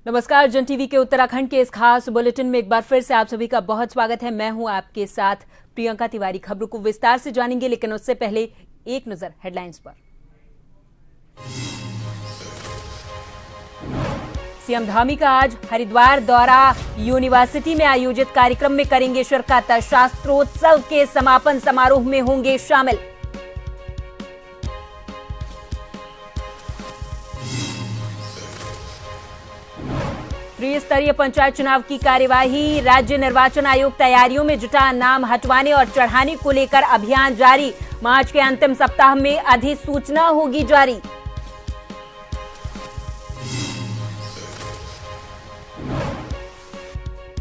नमस्कार। जन टीवी के उत्तराखंड के इस खास बुलेटिन में एक बार फिर से आप सभी का बहुत स्वागत है। मैं हूं आपके साथ प्रियंका तिवारी। खबरों को विस्तार से जानेंगे, लेकिन उससे पहले एक नजर हेडलाइंस पर। सीएम धामी का आज हरिद्वार दौरा, यूनिवर्सिटी में आयोजित कार्यक्रम में करेंगे शिरकत। शास्त्रोत्सव के समापन समारोह में होंगे शामिल। त्रिस्तरीय पंचायत चुनाव की कार्यवाही, राज्य निर्वाचन आयोग तैयारियों में जुटा। नाम हटवाने और चढ़ाने को लेकर अभियान जारी। मार्च के अंतिम सप्ताह में अधिसूचना होगी जारी।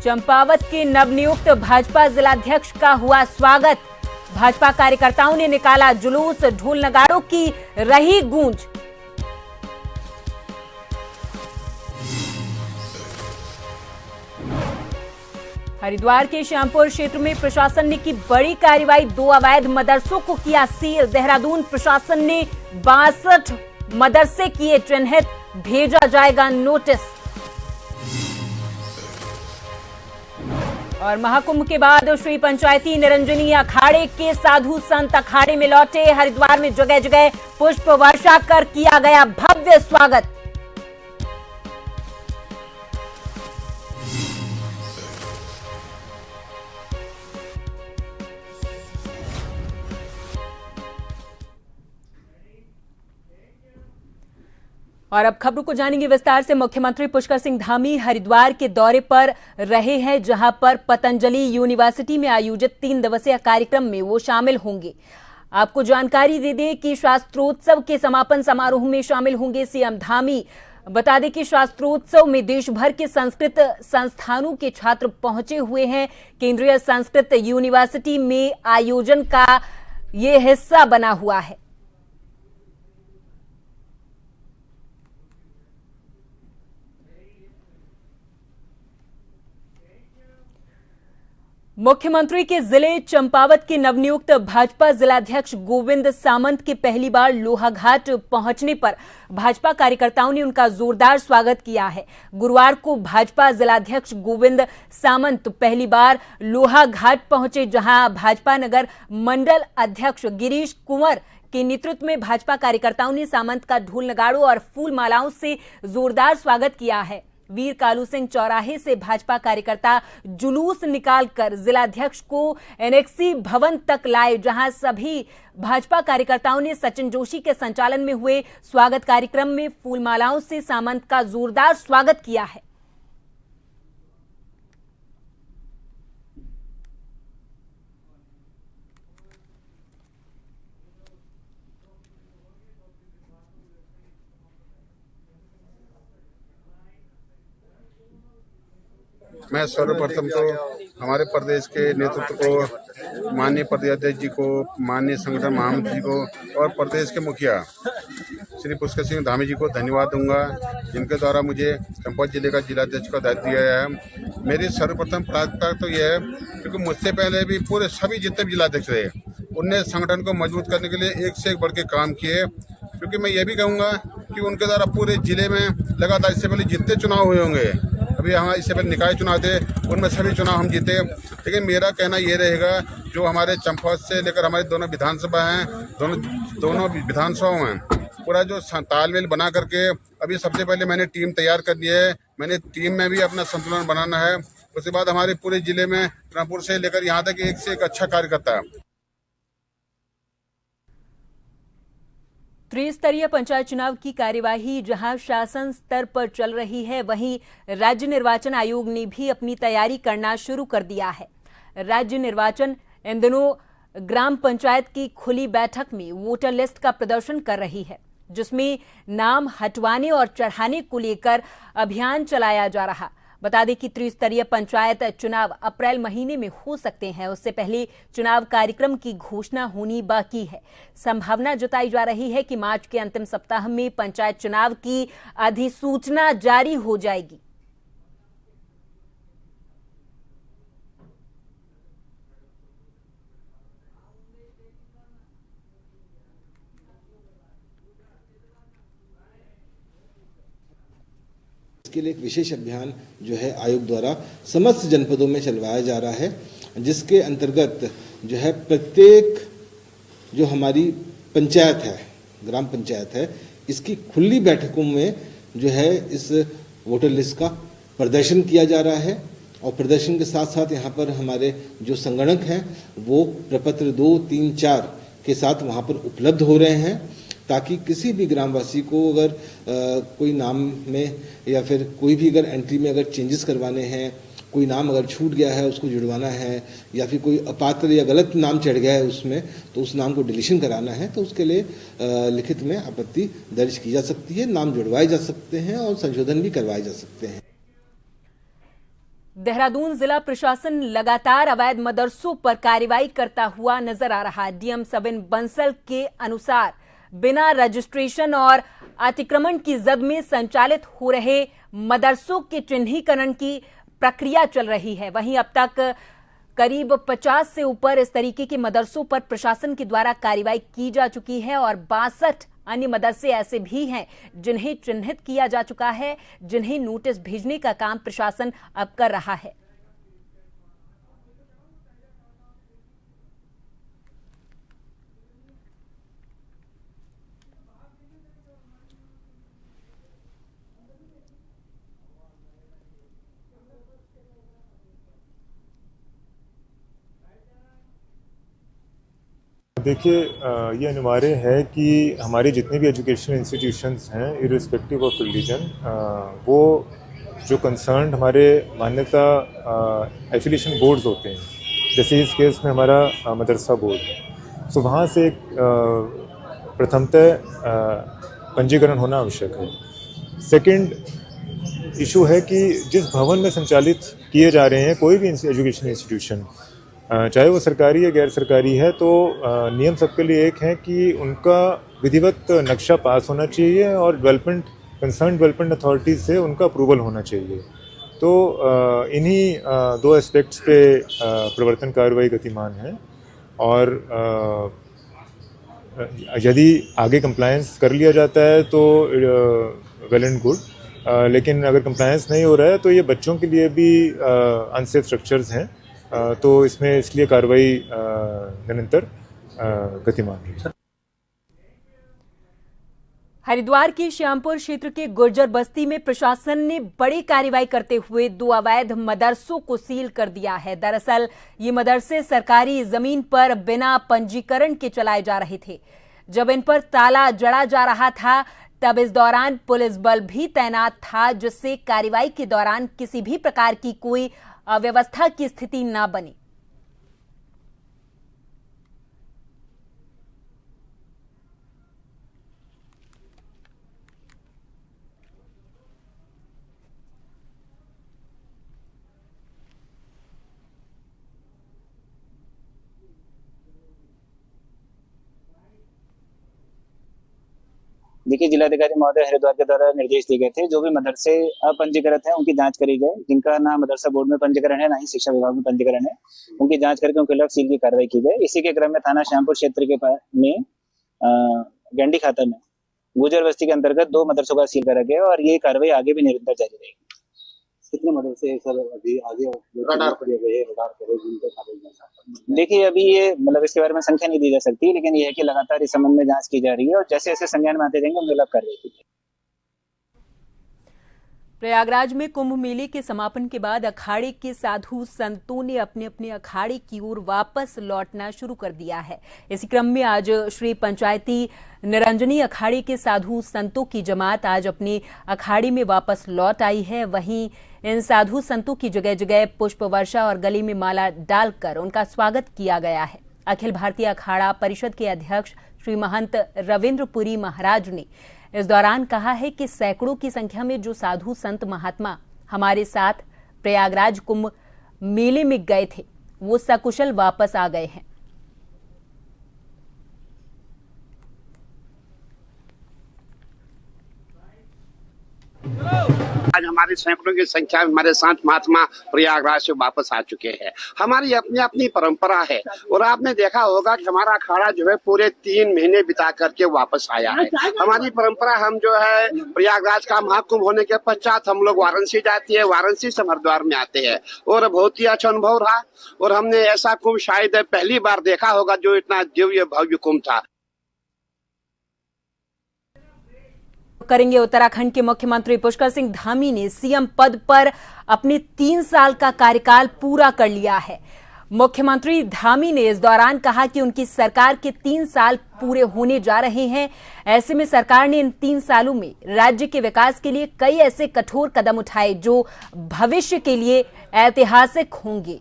चंपावत के नवनियुक्त भाजपा जिलाध्यक्ष का हुआ स्वागत। भाजपा कार्यकर्ताओं ने निकाला जुलूस, ढोल नगाड़ों की रही गूंज। हरिद्वार के श्यामपुर क्षेत्र में प्रशासन ने की बड़ी कार्रवाई, 2 अवैध मदरसों को किया सील। देहरादून प्रशासन ने 62 मदरसे किए चिन्हित, भेजा जाएगा नोटिस। और महाकुंभ के बाद श्री पंचायती निरंजनी अखाड़े के साधु संत अखाड़े में लौटे। हरिद्वार में जगह जगह पुष्प वर्षा कर किया गया भव्य स्वागत। और अब खबरों को जानेंगे विस्तार से। मुख्यमंत्री पुष्कर सिंह धामी हरिद्वार के दौरे पर रहे हैं, जहां पर पतंजलि यूनिवर्सिटी में आयोजित 3 दिवसीय कार्यक्रम में वो शामिल होंगे। आपको जानकारी दे दें कि शास्त्रोत्सव के समापन समारोह में शामिल होंगे सीएम धामी। बता दें कि शास्त्रोत्सव में देश भर के संस्कृत संस्थानों के छात्र पहुंचे हुए हैं। केंद्रीय संस्कृत यूनिवर्सिटी में आयोजन का ये हिस्सा बना हुआ है। मुख्यमंत्री के जिले चंपावत के नवनियुक्त भाजपा जिलाध्यक्ष गोविंद सामंत के पहली बार लोहाघाट पहुंचने पर भाजपा कार्यकर्ताओं ने उनका जोरदार स्वागत किया है। गुरुवार को भाजपा जिलाध्यक्ष गोविंद सामंत पहली बार लोहाघाट पहुंचे, जहां भाजपा नगर मंडल अध्यक्ष गिरीश कुंवर के नेतृत्व में भाजपा कार्यकर्ताओं ने सामंत का ढोल नगाड़ों और फूल मालाओं से जोरदार स्वागत किया है। वीर कालू सिंह चौराहे से भाजपा कार्यकर्ता जुलूस निकालकर जिलाध्यक्ष को एनेक्सी भवन तक लाए, जहां सभी भाजपा कार्यकर्ताओं ने सचिन जोशी के संचालन में हुए स्वागत कार्यक्रम में फूलमालाओं से सामंत का जोरदार स्वागत किया है। मैं सर्वप्रथम तो हमारे प्रदेश के नेतृत्व को, माननीय प्रदेशाध्यक्ष जी को, माननीय संगठन महामंत्री जी को और प्रदेश के मुखिया श्री पुष्कर सिंह धामी जी को धन्यवाद दूंगा, जिनके द्वारा मुझे चंपावत जिले का जिलाध्यक्ष का दायित्व दिया गया है। मेरी सर्वप्रथम प्राथमिकता तो यह है, क्योंकि मुझसे पहले भी पूरे सभी जितने भी जिलाध्यक्ष रहे, उनने संगठन को मजबूत करने के लिए एक से एक बढ़ के काम किए। क्योंकि मैं ये भी कहूँगा कि उनके द्वारा पूरे जिले में लगातार इससे पहले जितने चुनाव हुए होंगे, अभी हमारे इससे पहले निकाय चुनाव थे, उनमें सभी चुनाव हम जीते। लेकिन मेरा कहना ये रहेगा, जो हमारे चंपावत से लेकर हमारे दोनों विधानसभा हैं, दोनों विधानसभाओं में पूरा जो तालमेल बना करके, अभी सबसे पहले मैंने टीम तैयार कर दी है। मैंने टीम में भी अपना संतुलन बनाना है। उसके बाद हमारे पूरे जिले में रामपुर से लेकर यहाँ तक एक से एक अच्छा कार्यकर्ता है। त्रिस्तरीय पंचायत चुनाव की कार्यवाही जहां शासन स्तर पर चल रही है, वहीं राज्य निर्वाचन आयोग ने भी अपनी तैयारी करना शुरू कर दिया है। राज्य निर्वाचन इन दिनों ग्राम पंचायत की खुली बैठक में वोटर लिस्ट का प्रदर्शन कर रही है, जिसमें नाम हटवाने और चढ़ाने को लेकर अभियान चलाया जा रहा। बता दें कि त्रिस्तरीय पंचायत चुनाव अप्रैल महीने में हो सकते हैं। उससे पहले चुनाव कार्यक्रम की घोषणा होनी बाकी है। संभावना जताई जा रही है कि मार्च के अंतिम सप्ताह में पंचायत चुनाव की अधिसूचना जारी हो जाएगी। इसके लिए एक विशेष अभियान जो है आयोग द्वारा समस्त जनपदों में चलवाया जा रहा है, जिसके अंतर्गत जो है प्रत्येक जो हमारी पंचायत है, ग्राम पंचायत है, इसकी खुली बैठकों में जो है इस वोटर लिस्ट का प्रदर्शन किया जा रहा है। और प्रदर्शन के साथ साथ यहाँ पर हमारे जो संगणक हैं वो प्रपत्र 2, 3, 4 के साथ वहाँ पर उपलब्ध हो रहे हैं, ताकि किसी भी ग्रामवासी को अगर कोई नाम में या फिर कोई भी अगर एंट्री में अगर चेंजेस करवाने हैं, कोई नाम अगर छूट गया है उसको जुड़वाना है, या फिर कोई अपात्र या गलत नाम चढ़ गया है उसमें, तो उस नाम को डिलीशन कराना है, तो उसके लिए लिखित में आपत्ति दर्ज की जा सकती है, नाम जुड़वाए जा सकते हैं और संशोधन भी करवाए जा सकते हैं। देहरादून जिला प्रशासन लगातार अवैध मदरसों पर कार्रवाई करता हुआ नजर आ रहा है। डीएम सबिन बंसल के अनुसार बिना रजिस्ट्रेशन और अतिक्रमण की जद में संचालित हो रहे मदरसों के चिन्हीकरण की प्रक्रिया चल रही है। वहीं अब तक करीब 50 से ऊपर इस तरीके के मदरसों पर प्रशासन के द्वारा कार्रवाई की जा चुकी है और 62 अन्य मदरसे ऐसे भी हैं जिन्हें चिन्हित किया जा चुका है, जिन्हें नोटिस भेजने का काम प्रशासन अब कर रहा है। देखिए, ये अनिवार्य है कि हमारे जितने भी एजुकेशनल इंस्टीट्यूशंस हैं, इर्रिस्पेक्टिव ऑफ रिलीजन, वो जो कंसर्न्ड हमारे मान्यता एफिलिएशन बोर्ड्स होते हैं, जैसे इस केस में हमारा मदरसा बोर्ड, सो वहाँ से प्रथमतः पंजीकरण होना आवश्यक है। सेकंड इशू है कि जिस भवन में संचालित किए जा रहे हैं कोई भी एजुकेशनल इंस्टीट्यूशन, चाहे वो सरकारी या गैर सरकारी है, तो नियम सबके लिए एक है कि उनका विधिवत नक्शा पास होना चाहिए और कंसर्न डेवलपमेंट अथॉरिटीज से उनका अप्रूवल होना चाहिए। तो इन्हीं दो एस्पेक्ट्स पे प्रवर्तन कार्रवाई गतिमान है और यदि आगे कंप्लायंस कर लिया जाता है तो वेल एंड गुड, लेकिन अगर कंप्लायंस नहीं हो रहा है तो ये बच्चों के लिए भी अनसेफ स्ट्रक्चर्स हैं, तो इसमें इसलिए कार्रवाई निरंतर गतिमान है। हरिद्वार के श्यामपुर क्षेत्र के गुर्जर बस्ती में प्रशासन ने बड़ी कार्रवाई करते हुए 2 अवैध मदरसों को सील कर दिया है। दरअसल ये मदरसे सरकारी जमीन पर बिना पंजीकरण के चलाए जा रहे थे। जब इन पर ताला जड़ा जा रहा था तब इस दौरान पुलिस बल भी तैनात था, जिससे कार्रवाई के दौरान किसी भी प्रकार की कोई अव्यवस्था की स्थिति न बनी। देखिए, जिलाधिकारी महोदय हरिद्वार के द्वारा निर्देश दिए गए थे, जो भी मदरसे अपंजीकृत हैं उनकी जांच करी जाए, जिनका ना मदरसा बोर्ड में पंजीकरण है ना ही शिक्षा विभाग में पंजीकरण है, उनकी जांच करके उनके खिलाफ सील की कार्रवाई की जाए। इसी के क्रम में थाना श्यामपुर क्षेत्र के में गंडी खाता में गुर्जर बस्ती के अंतर्गत 2 मदरसों का सील करा गया और ये कार्रवाई आगे भी निरंतर जारी रहेगी। कितने मदरसे सर अभी आगे रडार पर गए, रडार पर जिनको देखिए, अभी ये मतलब इसके बारे में संख्या नहीं दी जा सकती, लेकिन ये है कि लगातार इस संबंध में जांच की जा रही है और जैसे जैसे संज्ञान में आते जाएंगे उनके खिलाफ कार्रवाई की जाएगी। प्रयागराज में कुंभ मेले के समापन के बाद अखाड़े के साधु संतों ने अपने अपने अखाड़े की ओर वापस लौटना शुरू कर दिया है। इसी क्रम में आज श्री पंचायती निरंजनी अखाड़े के साधु संतों की जमात आज अपने अखाड़े में वापस लौट आई है। वहीं इन साधु संतों की जगह जगह पुष्प वर्षा और गले में माला डालकर उनका स्वागत किया गया है। अखिल भारतीय अखाड़ा परिषद के अध्यक्ष श्री महंत रविन्द्रपुरी महाराज ने इस दौरान कहा है कि सैकड़ों की संख्या में जो साधु संत महात्मा हमारे साथ प्रयागराज कुंभ मेले में गए थे वो सकुशल वापस आ गए हैं। आज हमारे सैकड़ों की संख्या में हमारे संत महात्मा प्रयागराज से वापस आ चुके हैं। हमारी अपनी अपनी परंपरा है और आपने देखा होगा कि हमारा अखाड़ा जो है पूरे 3 महीने बिता करके वापस आया है। हमारी परंपरा, हम जो है प्रयागराज का महाकुंभ होने के पश्चात हम लोग वाराणसी जाती है, वाराणसी से हरिद्वार में आते हैं और बहुत ही अच्छा अनुभव रहा। और हमने ऐसा कुंभ शायद पहली बार देखा होगा जो इतना दिव्य भव्य कुंभ था। करेंगे। उत्तराखंड के मुख्यमंत्री पुष्कर सिंह धामी ने सीएम पद पर अपने 3 साल का कार्यकाल पूरा कर लिया है। मुख्यमंत्री धामी ने इस दौरान कहा कि उनकी सरकार के 3 साल पूरे होने जा रहे हैं। ऐसे में सरकार ने इन 3 सालों में राज्य के विकास के लिए कई ऐसे कठोर कदम उठाए जो भविष्य के लिए ऐतिहासिक होंगे।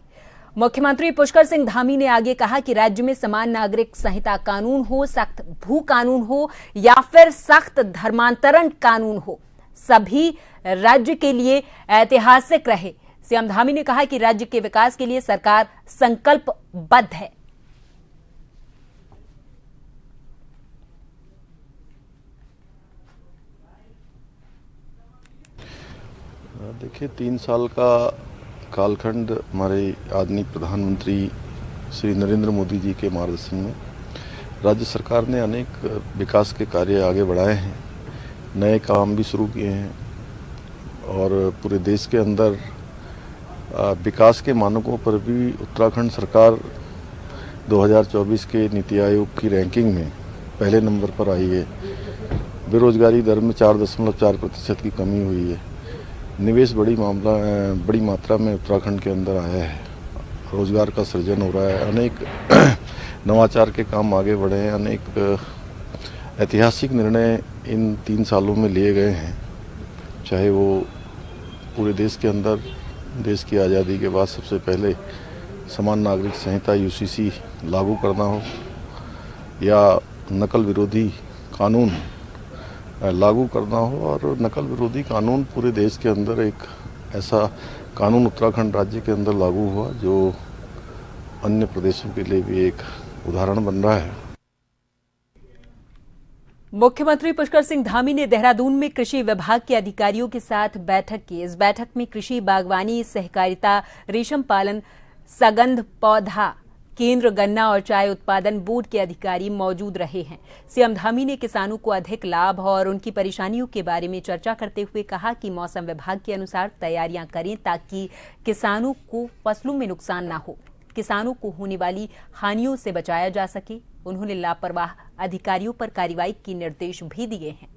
मुख्यमंत्री पुष्कर सिंह धामी ने आगे कहा कि राज्य में समान नागरिक संहिता कानून हो, सख्त भू कानून हो या फिर सख्त धर्मांतरण कानून हो, सभी राज्य के लिए ऐतिहासिक रहे। सीएम धामी ने कहा कि राज्य के विकास के लिए सरकार संकल्पबद्ध है। देखिए, 3 साल का कालखंड हमारे आदरणीय प्रधानमंत्री श्री नरेंद्र मोदी जी के मार्गदर्शन में राज्य सरकार ने अनेक विकास के कार्य आगे बढ़ाए हैं, नए काम भी शुरू किए हैं और पूरे देश के अंदर विकास के मानकों पर भी उत्तराखंड सरकार 2024 के नीति आयोग की रैंकिंग में पहले नंबर पर आई है। बेरोजगारी दर में 4.4% की कमी हुई है। निवेश बड़ी मात्रा में उत्तराखंड के अंदर आया है। रोजगार का सृजन हो रहा है। अनेक नवाचार के काम आगे बढ़े हैं। अनेक ऐतिहासिक निर्णय इन 3 सालों में लिए गए हैं, चाहे वो पूरे देश के अंदर देश की आज़ादी के बाद सबसे पहले समान नागरिक संहिता यूसीसी लागू करना हो या नकल विरोधी कानून लागू करना हो। और नकल विरोधी कानून पूरे देश के अंदर एक ऐसा कानून उत्तराखंड राज्य के अंदर लागू हुआ जो अन्य प्रदेशों के लिए भी एक उदाहरण बन रहा है। मुख्यमंत्री पुष्कर सिंह धामी ने देहरादून में कृषि विभाग के अधिकारियों के साथ बैठक की। इस बैठक में कृषि, बागवानी, सहकारिता, रेशम पालन, सगंध पौधा केंद्र, गन्ना और चाय उत्पादन बोर्ड के अधिकारी मौजूद रहे हैं। सीएम धामी ने किसानों को अधिक लाभ और उनकी परेशानियों के बारे में चर्चा करते हुए कहा कि मौसम विभाग के अनुसार तैयारियां करें ताकि किसानों को फसलों में नुकसान ना हो, किसानों को होने वाली हानियों से बचाया जा सके। उन्होंने लापरवाह अधिकारियों पर कार्रवाई के निर्देश भी दिए हैं।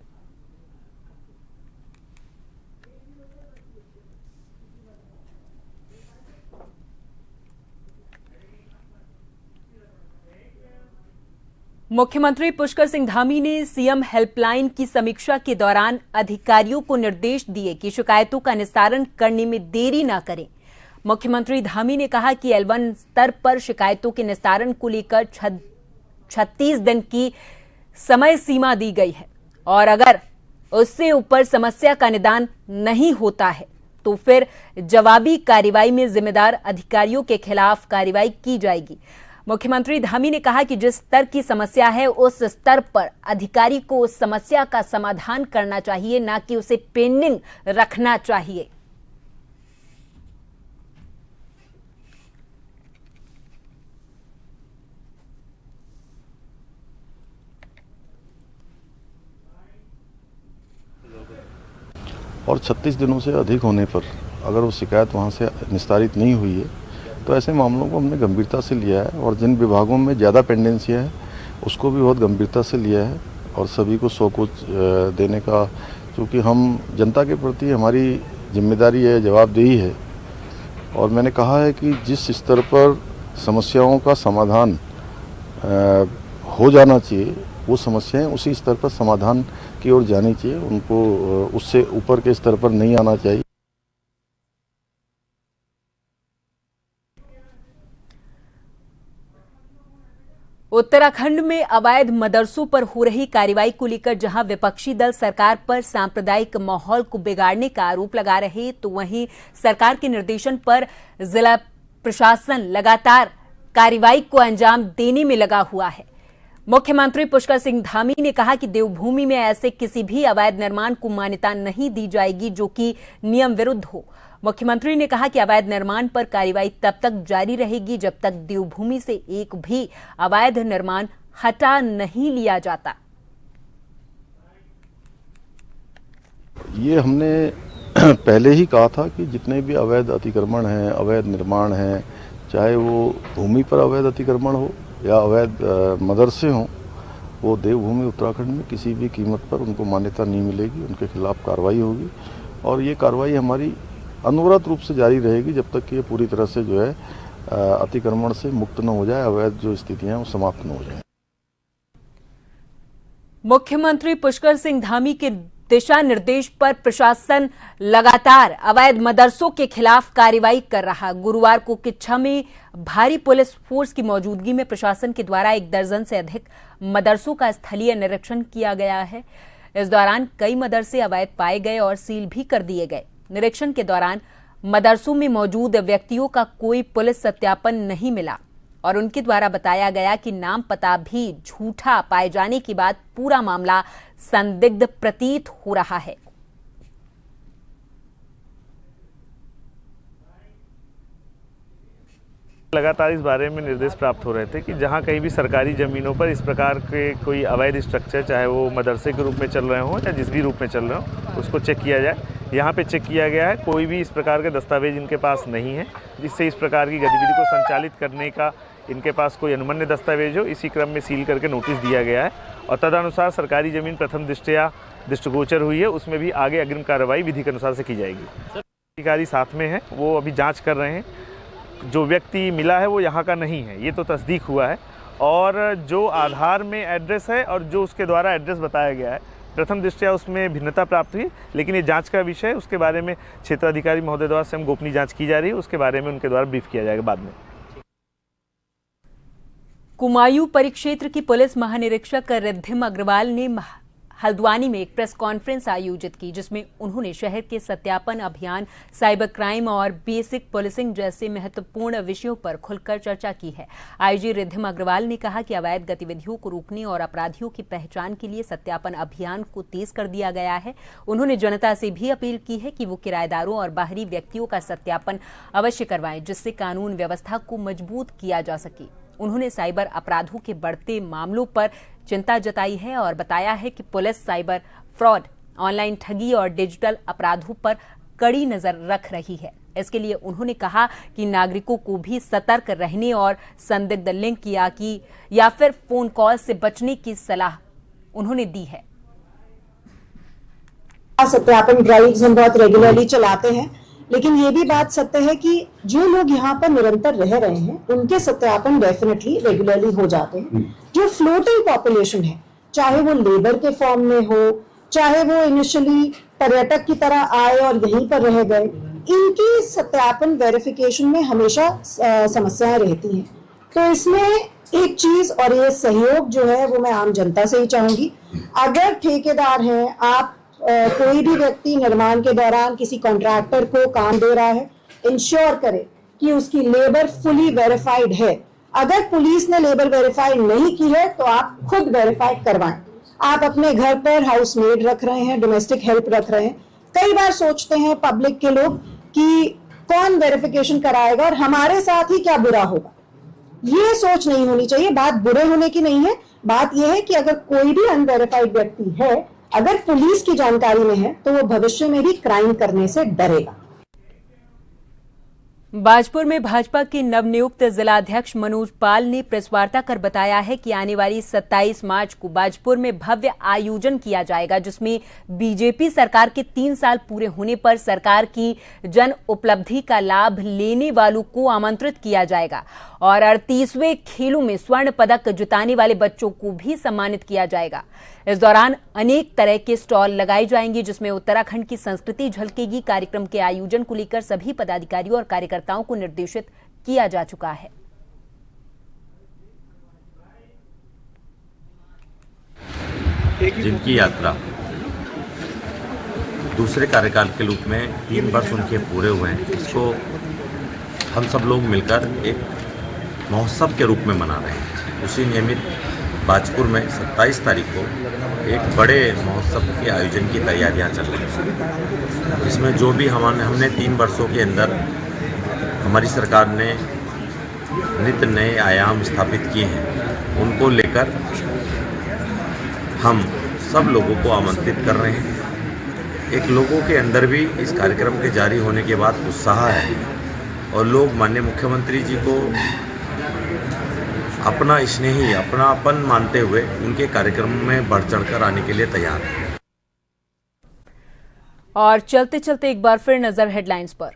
मुख्यमंत्री पुष्कर सिंह धामी ने सीएम हेल्पलाइन की समीक्षा के दौरान अधिकारियों को निर्देश दिए कि शिकायतों का निस्तारण करने में देरी न करें। मुख्यमंत्री धामी ने कहा कि L1 स्तर पर शिकायतों के निस्तारण को लेकर 36 दिन की समय सीमा दी गई है और अगर उससे ऊपर समस्या का निदान नहीं होता है तो फिर जवाबी कार्रवाई में जिम्मेदार अधिकारियों के खिलाफ कार्रवाई की जाएगी। मुख्यमंत्री धामी ने कहा कि जिस स्तर की समस्या है उस स्तर पर अधिकारी को उस समस्या का समाधान करना चाहिए, न कि उसे पेंडिंग रखना चाहिए। और 36 दिनों से अधिक होने पर अगर वो शिकायत वहाँ से निस्तारित नहीं हुई है तो ऐसे मामलों को हमने गंभीरता से लिया है और जिन विभागों में ज़्यादा पेंडेंसियाँ है उसको भी बहुत गंभीरता से लिया है और सभी को 100 कुछ देने का, क्योंकि हम जनता के प्रति हमारी जिम्मेदारी है, जवाबदेही है। और मैंने कहा है कि जिस स्तर पर समस्याओं का समाधान हो जाना चाहिए वो समस्याएं उसी स्तर पर समाधान की ओर जानी चाहिए, उनको उससे ऊपर के स्तर पर नहीं आना चाहिए। उत्तराखंड में अवैध मदरसों पर हो रही कार्रवाई को लेकर जहां विपक्षी दल सरकार पर सांप्रदायिक माहौल को बिगाड़ने का आरोप लगा रहे, तो वहीं सरकार के निर्देशन पर जिला प्रशासन लगातार कार्रवाई को अंजाम देने में लगा हुआ है। मुख्यमंत्री पुष्कर सिंह धामी ने कहा कि देवभूमि में ऐसे किसी भी अवैध निर्माण को मान्यता नहीं दी जाएगी जो कि नियम विरुद्ध हो। मुख्यमंत्री ने कहा कि अवैध निर्माण पर कार्रवाई तब तक जारी रहेगी जब तक देवभूमि से एक भी अवैध निर्माण हटा नहीं लिया जाता। ये हमने पहले ही कहा था कि जितने भी अवैध अतिक्रमण हैं, अवैध निर्माण हैं, चाहे वो भूमि पर अवैध अतिक्रमण हो या अवैध मदरसे हों, वो देवभूमि उत्तराखंड में किसी भी कीमत पर उनको मान्यता नहीं मिलेगी, उनके खिलाफ कार्रवाई होगी। और ये कार्रवाई हमारी अनवरत रूप से जारी रहेगी जब तक कि ये पूरी तरह से जो है अतिक्रमण से मुक्त न हो जाए, अवैध जो स्थितियां हैं वो समाप्त न हो जाए। मुख्यमंत्री पुष्कर सिंह धामी के दिशा निर्देश पर प्रशासन लगातार अवैध मदरसों के खिलाफ कार्रवाई कर रहा। गुरुवार को किच्छा में भारी पुलिस फोर्स की मौजूदगी में प्रशासन के द्वारा 1 दर्जन से अधिक मदरसों का स्थलीय निरीक्षण किया गया है। इस दौरान कई मदरसे अवैध पाए गए और सील भी कर दिए गए। निरीक्षण के दौरान मदरसों में मौजूद व्यक्तियों का कोई पुलिस सत्यापन नहीं मिला और उनके द्वारा बताया गया कि नाम पता भी झूठा पाए जाने के बाद पूरा मामला संदिग्ध प्रतीत हो रहा है। लगातार इस बारे में निर्देश प्राप्त हो रहे थे कि जहां कहीं भी सरकारी ज़मीनों पर इस प्रकार के कोई अवैध स्ट्रक्चर, चाहे वो मदरसे के रूप में चल रहे हों या जिस भी रूप में चल रहे हों, उसको चेक किया जाए। यहाँ पे चेक किया गया है, कोई भी इस प्रकार के दस्तावेज इनके पास नहीं है जिससे इस प्रकार की गतिविधि को संचालित करने का इनके पास कोई अनुमन्य दस्तावेज हो। इसी क्रम में सील करके नोटिस दिया गया है और तदनुसार सरकारी ज़मीन प्रथम दृष्टया दृष्टिगोचर हुई है, उसमें भी आगे अग्रिम कार्रवाई विधि के अनुसार से की जाएगी। अधिकारी साथ में हैं, वो अभी जाँच कर रहे हैं। जो व्यक्ति मिला है वो यहाँ का नहीं है, ये तो तस्दीक हुआ है। और जो आधार में एड्रेस है और जो उसके द्वारा एड्रेस बताया गया है, प्रथम दृष्टया उसमें भिन्नता प्राप्त हुई, लेकिन ये जांच का विषय है। उसके बारे में क्षेत्राधिकारी महोदय द्वारा स्वयं गोपनीय जांच की जा रही है, उसके बारे में उनके द्वारा ब्रीफ किया जाएगा बाद में। कुमायूं परिक्षेत्र की पुलिस महानिरीक्षक रिद्धिम अग्रवाल ने हल्द्वानी में एक प्रेस कॉन्फ्रेंस आयोजित की, जिसमें उन्होंने शहर के सत्यापन अभियान, साइबर क्राइम और बेसिक पुलिसिंग जैसे महत्वपूर्ण विषयों पर खुलकर चर्चा की है। आईजी रिद्धिम अग्रवाल ने कहा कि अवैध गतिविधियों को रोकने और अपराधियों की पहचान के लिए सत्यापन अभियान को तेज कर दिया गया है। उन्होंने जनता से भी अपील की है कि वो किराएदारों और बाहरी व्यक्तियों का सत्यापन अवश्य करवाएं, जिससे कानून व्यवस्था को मजबूत किया जा सके। उन्होंने साइबर अपराधों के बढ़ते मामलों पर चिंता जताई है और बताया है कि पुलिस साइबर फ्रॉड, ऑनलाइन ठगी और डिजिटल अपराधों पर कड़ी नजर रख रही है। इसके लिए उन्होंने कहा कि नागरिकों को भी सतर्क रहने और संदिग्ध लिंक या फिर फोन कॉल से बचने की सलाह उन्होंने दी है। सत्यापन ड्राइव्स हम बहुत रेगुलरली चलाते हैं, लेकिन ये भी बात सत्य है कि जो लोग यहाँ पर निरंतर रह रहे हैं उनके सत्यापन डेफिनेटली रेगुलरली हो जाते हैं। जो फ्लोटिंग पॉपुलेशन है, चाहे वो लेबर के फॉर्म में हो, चाहे वो इनिशियली पर्यटक की तरह आए और यहीं पर रह गए, इनकी सत्यापन वेरिफिकेशन में हमेशा समस्याएं रहती हैं। तो इसमें एक चीज और ये सहयोग जो है वो मैं आम जनता से ही चाहूंगी। अगर ठेकेदार हैं, आप कोई भी व्यक्ति निर्माण के दौरान किसी कॉन्ट्रैक्टर को काम दे रहा है, इंश्योर करे कि उसकी लेबर फुली वेरीफाइड है। अगर पुलिस ने लेबर वेरीफाइड नहीं की है तो आप खुद वेरीफाई करवाएं। आप अपने घर पर हाउस मेड रख रहे हैं, डोमेस्टिक हेल्प रख रहे हैं, कई बार सोचते हैं पब्लिक के लोग कि कौन वेरिफिकेशन कराएगा और हमारे साथ ही क्या बुरा होगा। ये सोच नहीं होनी चाहिए। बात बुरे होने की नहीं है, बात यह है कि अगर कोई भी अनवेरिफाइड व्यक्ति है, अगर पुलिस की जानकारी में है तो वो भविष्य में भी क्राइम करने से डरेगा। बाजपुर में भाजपा के नवनियुक्त जिलाध्यक्ष मनोज पाल ने प्रेस वार्ता कर बताया है कि आने वाली 27 मार्च को बाजपुर में भव्य आयोजन किया जाएगा, जिसमें बीजेपी सरकार के 3 साल पूरे होने पर सरकार की जन उपलब्धि का लाभ लेने वालों को आमंत्रित किया जाएगा और 38वें खेलों में स्वर्ण पदक जिताने वाले बच्चों को भी सम्मानित किया जाएगा। इस दौरान अनेक तरह के स्टॉल लगाए जाएंगे, जिसमें उत्तराखंड की संस्कृति झलकेगी। कार्यक्रम के आयोजन को लेकर सभी पदाधिकारियों और कार्यकर्ताओं को निर्देशित किया जा चुका है। जिनकी यात्रा दूसरे कार्यकाल के रूप में 3 वर्ष उनके पूरे हुए हैं, इसको हम सब लोग मिलकर एक महोत्सव के रूप में मना रहे हैं। उसी नियमित बाजपुर में 27 तारीख को एक बड़े महोत्सव के आयोजन की तैयारियां चल रही हैं। इसमें जो भी हमने 3 वर्षों के अंदर हमारी सरकार ने नित नए आयाम स्थापित किए हैं, उनको लेकर हम सब लोगों को आमंत्रित कर रहे हैं। एक लोगों के अंदर भी इस कार्यक्रम के जारी होने के बाद उत्साह है और लोग माननीय मुख्यमंत्री जी को अपना स्नेही, अपनापन मानते हुए उनके कार्यक्रम में बढ़ चढ़कर आने के लिए तैयार हैं। और चलते चलते एक बार फिर नजर हेडलाइंस पर।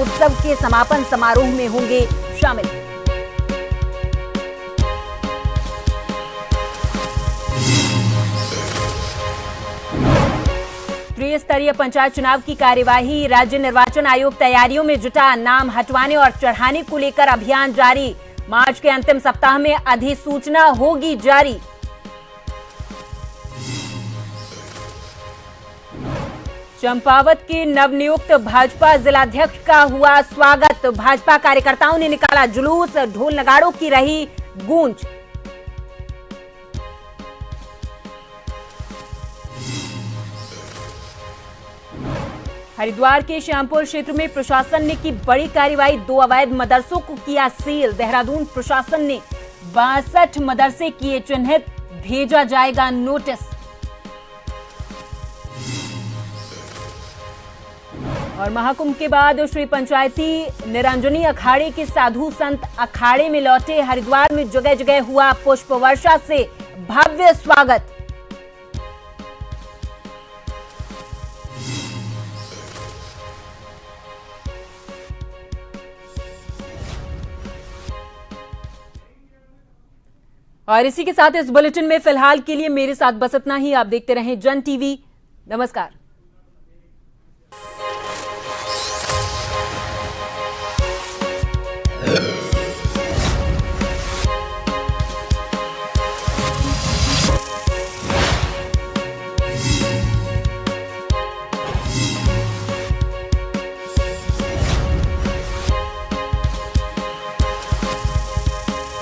उत्सव के समापन समारोह में होंगे शामिल। त्रिस्तरीय पंचायत चुनाव की कार्यवाही, राज्य निर्वाचन आयोग तैयारियों में जुटा। नाम हटवाने और चढ़ाने को लेकर अभियान जारी। मार्च के अंतिम सप्ताह में अधिसूचना होगी जारी। चंपावत के नवनियुक्त भाजपा जिलाध्यक्ष का हुआ स्वागत। भाजपा कार्यकर्ताओं ने निकाला जुलूस, ढोल नगाड़ों की रही गूंज। हरिद्वार के श्यामपुर क्षेत्र में प्रशासन ने की बड़ी कार्रवाई, 2 अवैध मदरसों को किया सील। देहरादून प्रशासन ने 62 मदरसे किए चिन्हित, भेजा जाएगा नोटिस। और महाकुंभ के बाद श्री पंचायती निरंजनी अखाड़े के साधु संत अखाड़े में लौटे। हरिद्वार में जगह जगह हुआ पुष्प वर्षा से भव्य स्वागत। और इसी के साथ इस बुलेटिन में फिलहाल के लिए मेरे साथ बस इतना ही। आप देखते रहें जन टीवी। नमस्कार।